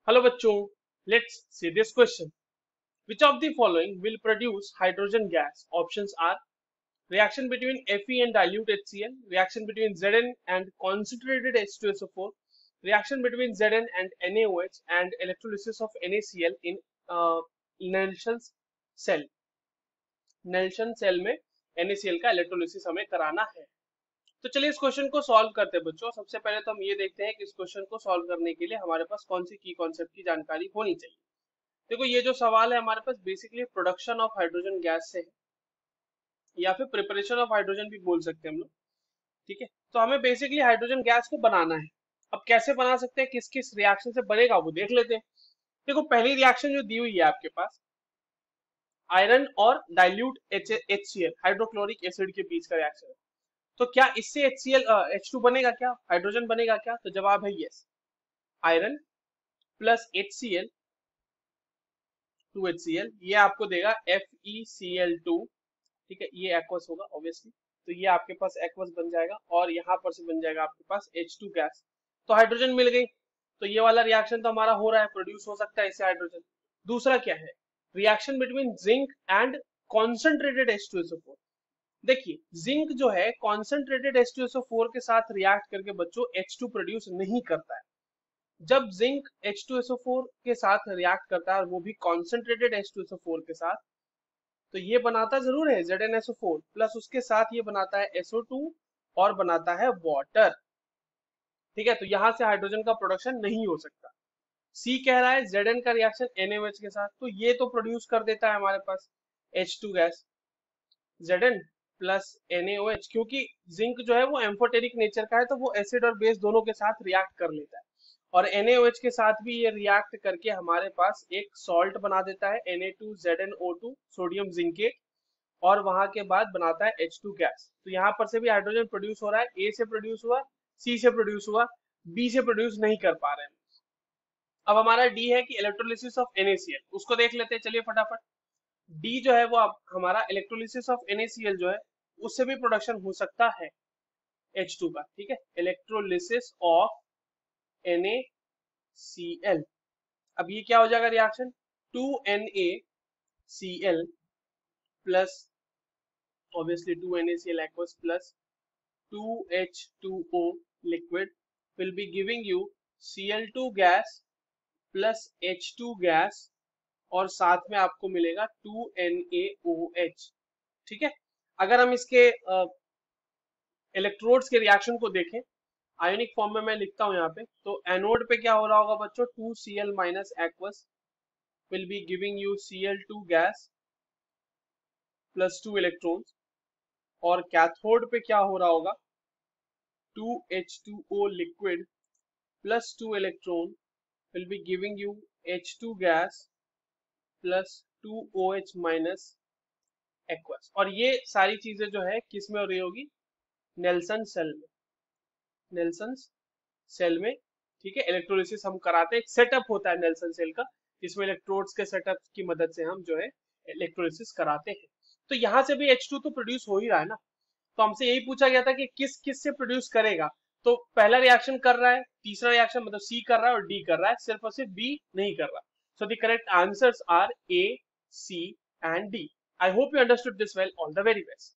Hello बच्चों, let's see this question. Which of the following will produce hydrogen gas? Options are reaction between Fe and dilute HCl, reaction between Zn and concentrated H2SO4, reaction between Zn and NaOH, and electrolysis of NaCl in Nelson cell. Nelson cell में NaCl का electrolysis हमें कराना है. तो चलिए इस question को solve करते हैं बच्चों. सबसे पहले तो हम ये देखते हैं कि इस क्वेश्चन को सॉल्व करने के लिए हमारे पास कौन सी की कॉन्सेप्ट की जानकारी होनी चाहिए. देखो, ये जो सवाल है हमारे पास basically production of hydrogen gas से है, या फिर प्रिपरेशन ऑफ हाइड्रोजन भी बोल सकते हैं हम लोग. ठीक है, तो हमें बेसिकली हाइड्रोजन गैस को बनाना है. अब कैसे बना सकते हैं, किस किस रिएक्शन से बनेगा वो देख लेते हैं. देखो, पहली रिएक्शन जो दी हुई है आपके पास, आयरन और डाइल्यूट HCl हाइड्रोक्लोरिक एसिड के बीच का रिएक्शन है. तो क्या इससे H2 बनेगा, क्या हाइड्रोजन बनेगा क्या? तो जवाब है yes. Iron plus HCl 2HCl ये आपको देगा FeCl2. ठीक है, ये एक्वस होगा ऑब्वियसली. तो ये आपके पास एक्वस बन जाएगा और यहाँ पर से बन जाएगा आपके पास H2 गैस. तो हाइड्रोजन मिल गई. तो ये वाला रिएक्शन तो हमारा हो रहा है, प्रोड्यूस हो सकता है इससे हाइड्रोजन. दूसरा क्या है, reaction between zinc and concentrated H2SO4. देखिए, जिंक जो है कॉन्सेंट्रेटेड H2SO4 के साथ रिएक्ट करके बच्चों H2 प्रोड्यूस नहीं करता है. जब जिंक H2SO4 के साथ रिएक्ट करता है और वो भी कॉन्सेंट्रेटेड H2SO4 के साथ, तो ये बनाता जरूर है ZnSO4 प्लस उसके साथ ये बनाता है SO2 और बनाता है वाटर. ठीक है, तो यहां से हाइड्रोजन का प्रोडक्शन नहीं हो सकता. सी कह रहा है Zn का रिएक्शन NaOH के साथ, तो ये तो प्रोड्यूस कर देता है हमारे पास H2 gas. Zn plus NaOH, क्योंकि जिंक जो है वो एम्फोटेरिक नेचर का है, तो वो एसिड और बेस दोनों के साथ रिएक्ट कर लेता है. और NaOH के साथ भी ये रिएक्ट करके हमारे पास एक सॉल्ट बना देता है Na2ZnO2 सोडियम जिंकेट, और वहां के बाद बनाता है H2 गैस. तो यहाँ पर से भी हाइड्रोजन प्रोड्यूस हो रहा है. ए से प्रोड्यूस हुआ, सी से प्रोड्यूस हुआ, बी से प्रोड्यूस नहीं कर पा रहे हैं. अब हमारा डी है कि इलेक्ट्रोलिसिस ऑफ NaCl, उसको देख लेते हैं. चलिए फटाफट. डी जो है वो हमारा इलेक्ट्रोलिसिस ऑफ NaCl जो है उससे भी प्रोडक्शन हो सकता है H2 का. ठीक है, इलेक्ट्रोलिसिस ऑफ NaCl. अब ये क्या हो जाएगा reaction, 2NaCl plus obviously 2NaCl aqueous plus 2H2O liquid will be giving you Cl2 gas plus H2 gas और साथ में आपको मिलेगा 2NaOH. ठीक है, अगर हम इसके इलेक्ट्रोड्स के रिएक्शन को देखें आयोनिक फॉर्म में, मैं लिखता हूं यहाँ पे, तो एनोड पे क्या हो रहा होगा बच्चों, 2Cl minus aqueous will be giving you Cl2 gas plus 2 electrons. और कैथोड पे क्या हो रहा होगा, 2H2O liquid plus 2 electron will be giving you H2 gas plus 2OH minus aqueous. और ये सारी चीजें जो है किस में हो रही होगी, नेल्सन सेल में. नेल्सन सेल में. ठीक है, इलेक्ट्रोलिसिस हम कराते हैं, एक सेटअप होता है नेल्सन सेल का, जिसमें इलेक्ट्रोड्स के सेटअप की मदद से हम जो है इलेक्ट्रोलिसिस कराते हैं. तो यहाँ से भी H2 तो प्रोड्यूस हो ही रहा है ना. तो हमसे यही पूछा गया था कि किस किस से प्रोड्यूस करेगा. तो पहला रिएक्शन कर रहा है, तीसरा रिएक्शन मतलब सी कर रहा है और डी कर रहा है, सिर्फ और सिर्फ बी नहीं कर रहा. So the correct answers are A, C and D. I hope you understood this well. All the very best.